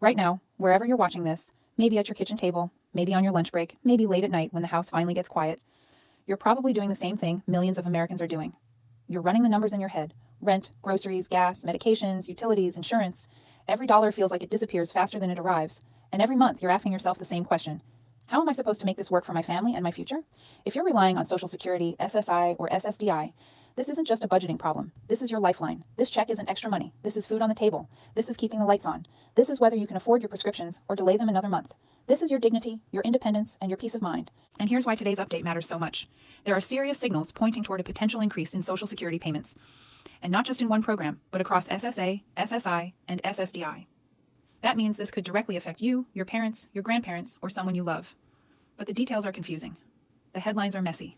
Right now, wherever you're watching this, maybe at your kitchen table, maybe on your lunch break, maybe late at night when the house finally gets quiet, you're probably doing the same thing millions of Americans are doing. You're running the numbers in your head. Rent, groceries, gas, medications, utilities, insurance. Every dollar feels like it disappears faster than it arrives. And every month you're asking yourself the same question. How am I supposed to make this work for my family and my future? If you're relying on Social Security, SSI, or SSDI, this isn't just a budgeting problem. This is your lifeline. This check isn't extra money. This is food on the table. This is keeping the lights on. This is whether you can afford your prescriptions or delay them another month. This is your dignity, your independence, and your peace of mind. And here's why today's update matters so much. There are serious signals pointing toward a potential increase in Social Security payments. And not just in one program, but across SSA, SSI, and SSDI. That means this could directly affect you, your parents, your grandparents, or someone you love. But the details are confusing. The headlines are messy.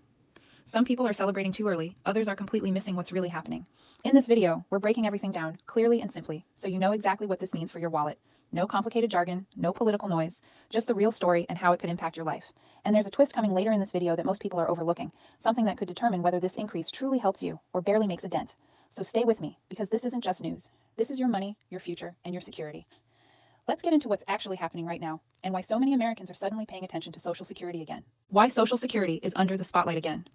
Some people are celebrating too early, others are completely missing what's really happening. In this video, we're breaking everything down clearly and simply, so you know exactly what this means for your wallet. No complicated jargon, no political noise, just the real story and how it could impact your life. And there's a twist coming later in this video that most people are overlooking, something that could determine whether this increase truly helps you or barely makes a dent. So stay with me, because this isn't just news. This is your money, your future, and your security. Let's get into what's actually happening right now, and why so many Americans are suddenly paying attention to Social Security again. Why Social Security is under the spotlight again.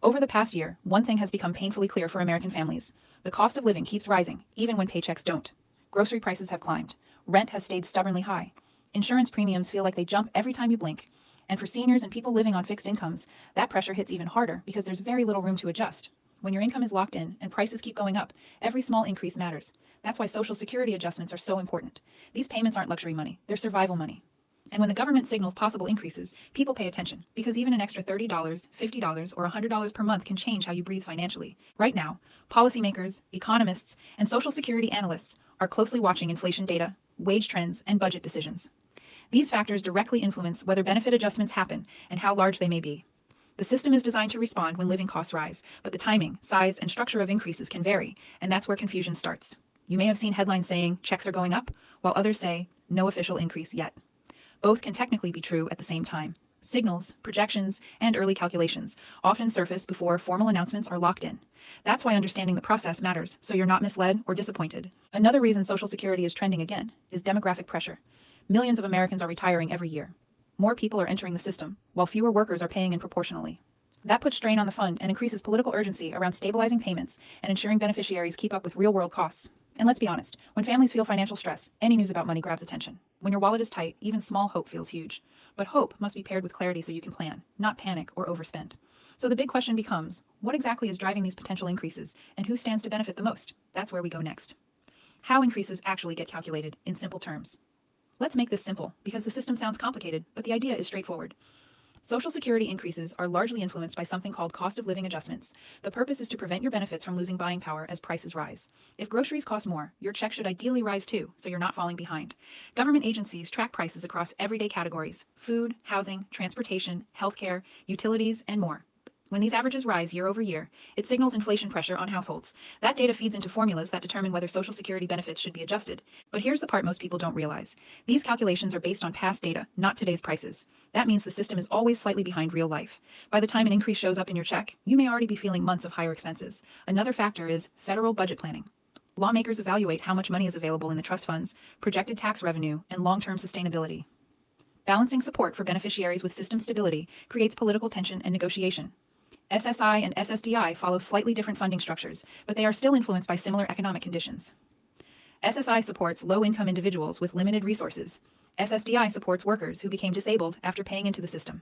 Over the past year, one thing has become painfully clear for American families. The cost of living keeps rising, even when paychecks don't. Grocery prices have climbed. Rent has stayed stubbornly high. Insurance premiums feel like they jump every time you blink. And for seniors and people living on fixed incomes, that pressure hits even harder because there's very little room to adjust. When your income is locked in and prices keep going up, every small increase matters. That's why Social Security adjustments are so important. These payments aren't luxury money, they're survival money. And when the government signals possible increases, people pay attention, because even an extra $30, $50, or $100 per month can change how you breathe financially. Right now, policymakers, economists, and Social Security analysts are closely watching inflation data, wage trends, and budget decisions. These factors directly influence whether benefit adjustments happen and how large they may be. The system is designed to respond when living costs rise, but the timing, size, and structure of increases can vary, and that's where confusion starts. You may have seen headlines saying checks are going up, while others say no official increase yet. Both can technically be true at the same time. Signals, projections, and early calculations often surface before formal announcements are locked in. That's why understanding the process matters, so you're not misled or disappointed. Another reason Social Security is trending again is demographic pressure. Millions of Americans are retiring every year. More people are entering the system, while fewer workers are paying in proportionally. That puts strain on the fund and increases political urgency around stabilizing payments and ensuring beneficiaries keep up with real-world costs. And let's be honest, when families feel financial stress, any news about money grabs attention. When your wallet is tight, even small hope feels huge. But hope must be paired with clarity so you can plan, not panic or overspend. So the big question becomes, what exactly is driving these potential increases, and who stands to benefit the most? That's where we go next. How increases actually get calculated, in simple terms. Let's make this simple, because the system sounds complicated, but the idea is straightforward. Social Security increases are largely influenced by something called cost of living adjustments. The purpose is to prevent your benefits from losing buying power as prices rise. If groceries cost more, your check should ideally rise too, so you're not falling behind. Government agencies track prices across everyday categories: food, housing, transportation, healthcare, utilities, and more. When these averages rise year over year, it signals inflation pressure on households. That data feeds into formulas that determine whether Social Security benefits should be adjusted. But here's the part most people don't realize. These calculations are based on past data, not today's prices. That means the system is always slightly behind real life. By the time an increase shows up in your check, you may already be feeling months of higher expenses. Another factor is federal budget planning. Lawmakers evaluate how much money is available in the trust funds, projected tax revenue, and long-term sustainability. Balancing support for beneficiaries with system stability creates political tension and negotiation. SSI and SSDI follow slightly different funding structures, but they are still influenced by similar economic conditions. SSI supports low-income individuals with limited resources. SSDI supports workers who became disabled after paying into the system.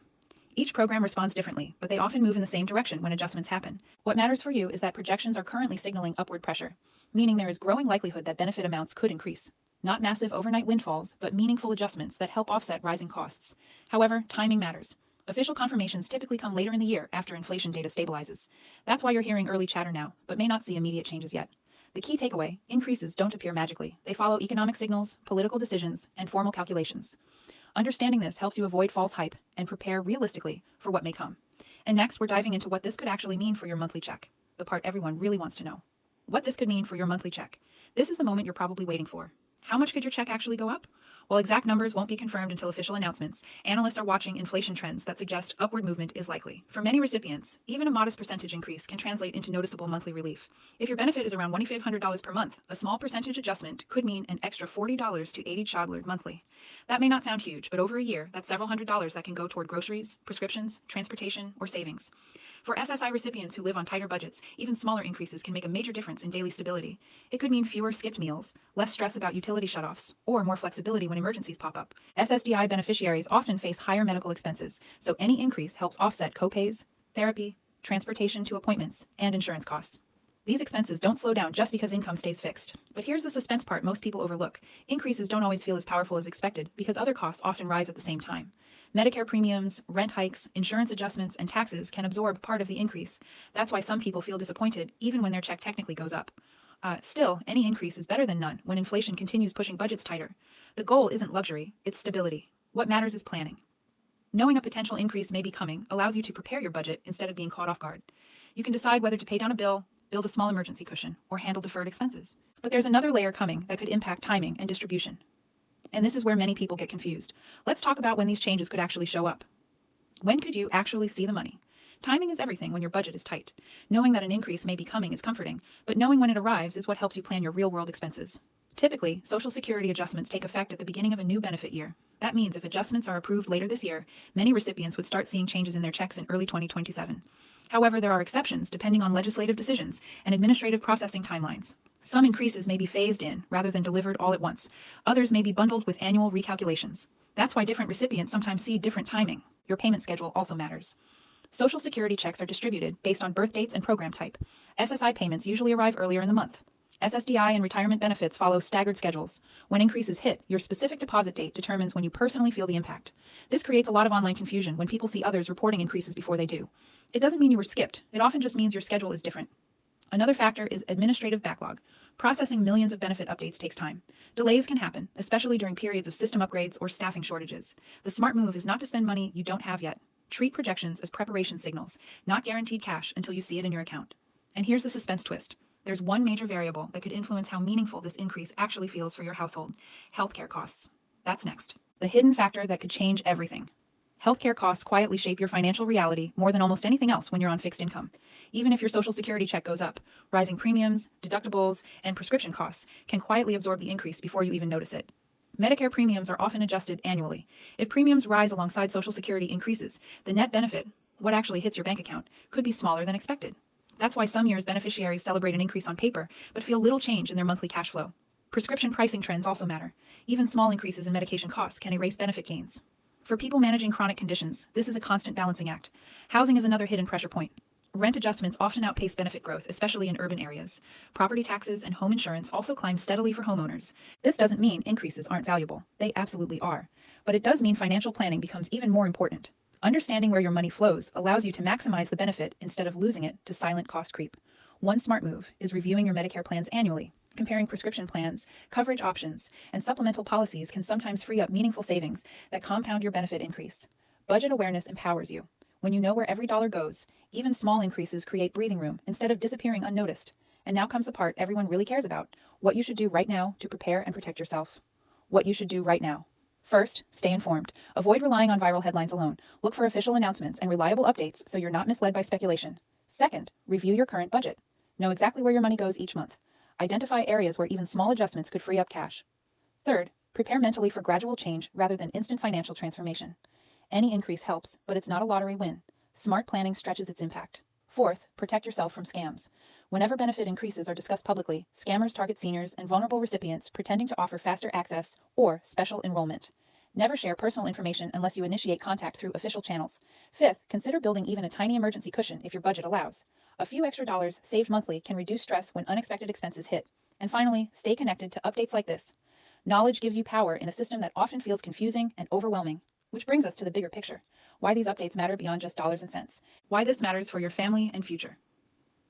Each program responds differently, but they often move in the same direction when adjustments happen. What matters for you is that projections are currently signaling upward pressure, meaning there is growing likelihood that benefit amounts could increase. Not massive overnight windfalls, but meaningful adjustments that help offset rising costs. However, timing matters. Official confirmations typically come later in the year after inflation data stabilizes. That's why you're hearing early chatter now, but may not see immediate changes yet. The key takeaway: increases don't appear magically. They follow economic signals, political decisions, and formal calculations. Understanding this helps you avoid false hype and prepare realistically for what may come. And next, we're diving into what this could actually mean for your monthly check, the part everyone really wants to know. What this could mean for your monthly check. This is the moment you're probably waiting for. How much could your check actually go up? While exact numbers won't be confirmed until official announcements, analysts are watching inflation trends that suggest upward movement is likely. For many recipients, even a modest percentage increase can translate into noticeable monthly relief. If your benefit is around $2,500 per month, a small percentage adjustment could mean an extra $40 to $80 monthly. That may not sound huge, but over a year, that's several $100s that can go toward groceries, prescriptions, transportation, or savings. For SSI recipients who live on tighter budgets, even smaller increases can make a major difference in daily stability. It could mean fewer skipped meals, less stress about utility shutoffs, or more flexibility when emergencies pop up. SSDI beneficiaries often face higher medical expenses, so any increase helps offset copays, therapy, transportation to appointments, and insurance costs. These expenses don't slow down just because income stays fixed. But here's the suspense part most people overlook. Increases don't always feel as powerful as expected because other costs often rise at the same time. Medicare premiums, rent hikes, insurance adjustments, and taxes can absorb part of the increase. That's why some people feel disappointed even when their check technically goes up. Still, any increase is better than none when inflation continues pushing budgets tighter. The goal isn't luxury, it's stability. What matters is planning. Knowing a potential increase may be coming allows you to prepare your budget instead of being caught off guard. You can decide whether to pay down a bill, build a small emergency cushion, or handle deferred expenses. But there's another layer coming that could impact timing and distribution. And this is where many people get confused. Let's talk about when these changes could actually show up. When could you actually see the money? Timing is everything when your budget is tight. Knowing that an increase may be coming is comforting, but knowing when it arrives is what helps you plan your real-world expenses. Typically, Social Security adjustments take effect at the beginning of a new benefit year. That means if adjustments are approved later this year, many recipients would start seeing changes in their checks in early 2027. However, there are exceptions depending on legislative decisions and administrative processing timelines. Some increases may be phased in rather than delivered all at once. Others may be bundled with annual recalculations. That's why different recipients sometimes see different timing. Your payment schedule also matters. Social Security checks are distributed based on birth dates and program type. SSI payments usually arrive earlier in the month. SSDI and retirement benefits follow staggered schedules. When increases hit, your specific deposit date determines when you personally feel the impact. This creates a lot of online confusion when people see others reporting increases before they do. It doesn't mean you were skipped. It often just means your schedule is different. Another factor is administrative backlog. Processing millions of benefit updates takes time. Delays can happen, especially during periods of system upgrades or staffing shortages. The smart move is not to spend money you don't have yet. Treat projections as preparation signals, not guaranteed cash until you see it in your account. And here's the suspense twist. There's one major variable that could influence how meaningful this increase actually feels for your household: healthcare costs. That's next. The hidden factor that could change everything. Healthcare costs quietly shape your financial reality more than almost anything else when you're on fixed income. Even if your Social Security check goes up, rising premiums, deductibles, and prescription costs can quietly absorb the increase before you even notice it. Medicare premiums are often adjusted annually. If premiums rise alongside Social Security increases, the net benefit, what actually hits your bank account, could be smaller than expected. That's why some years beneficiaries celebrate an increase on paper, but feel little change in their monthly cash flow. Prescription pricing trends also matter. Even small increases in medication costs can erase benefit gains. For people managing chronic conditions, this is a constant balancing act. Housing is another hidden pressure point. Rent adjustments often outpace benefit growth, especially in urban areas. Property taxes and home insurance also climb steadily for homeowners. This doesn't mean increases aren't valuable. They absolutely are. But it does mean financial planning becomes even more important. Understanding where your money flows allows you to maximize the benefit instead of losing it to silent cost creep. One smart move is reviewing your Medicare plans annually. Comparing prescription plans, coverage options, and supplemental policies can sometimes free up meaningful savings that compound your benefit increase. Budget awareness empowers you. When you know where every dollar goes, even small increases create breathing room instead of disappearing unnoticed. And now comes the part everyone really cares about: what you should do right now to prepare and protect yourself. What you should do right now. First, stay informed. Avoid relying on viral headlines alone. Look for official announcements and reliable updates so you're not misled by speculation. Second, review your current budget. Know exactly where your money goes each month. Identify areas where even small adjustments could free up cash. Third, prepare mentally for gradual change rather than instant financial transformation. Any increase helps, but it's not a lottery win. Smart planning stretches its impact. Fourth, protect yourself from scams. Whenever benefit increases are discussed publicly, scammers target seniors and vulnerable recipients pretending to offer faster access or special enrollment. Never share personal information unless you initiate contact through official channels. Fifth, consider building even a tiny emergency cushion if your budget allows. A few extra dollars saved monthly can reduce stress when unexpected expenses hit. And finally, stay connected to updates like this. Knowledge gives you power in a system that often feels confusing and overwhelming. Which brings us to the bigger picture. Why these updates matter beyond just dollars and cents. Why this matters for your family and future.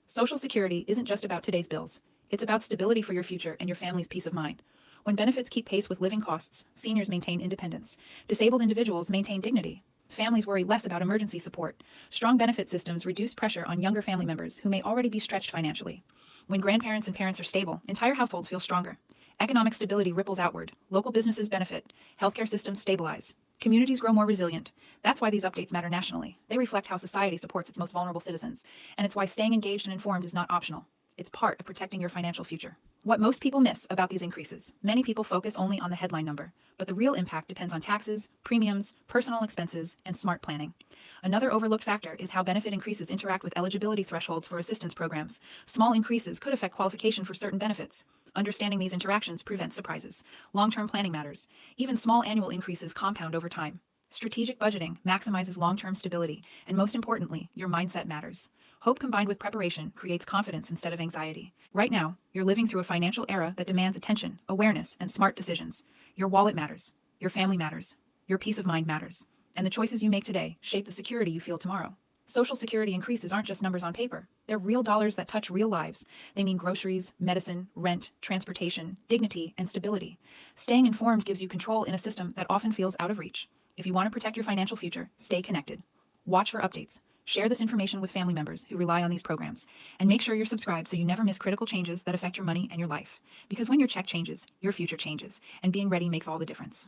Social Security isn't just about today's bills. It's about stability for your future and your family's peace of mind. When benefits keep pace with living costs, seniors maintain independence. Disabled individuals maintain dignity. Families worry less about emergency support. Strong benefit systems reduce pressure on younger family members who may already be stretched financially. When grandparents and parents are stable, entire households feel stronger. Economic stability ripples outward. Local businesses benefit. Healthcare systems stabilize. Communities grow more resilient. That's why these updates matter nationally. They reflect how society supports its most vulnerable citizens, and it's why staying engaged and informed is not optional. It's part of protecting your financial future. What most people miss about these increases: many people focus only on the headline number, but the real impact depends on taxes, premiums, personal expenses, and smart planning. Another overlooked factor is how benefit increases interact with eligibility thresholds for assistance programs. Small increases could affect qualification for certain benefits. Understanding these interactions prevents surprises. Long-term planning matters. Even small annual increases compound over time. Strategic budgeting maximizes long-term stability, and most importantly, your mindset matters. Hope combined with preparation creates confidence instead of anxiety. Right now, you're living through a financial era that demands attention, awareness, and smart decisions. Your wallet matters. Your family matters. Your peace of mind matters. And the choices you make today shape the security you feel tomorrow. Social Security increases aren't just numbers on paper. They're real dollars that touch real lives. They mean groceries, medicine, rent, transportation, dignity, and stability. Staying informed gives you control in a system that often feels out of reach. If you want to protect your financial future, stay connected. Watch for updates. Share this information with family members who rely on these programs. And make sure you're subscribed so you never miss critical changes that affect your money and your life. Because when your check changes, your future changes. And being ready makes all the difference.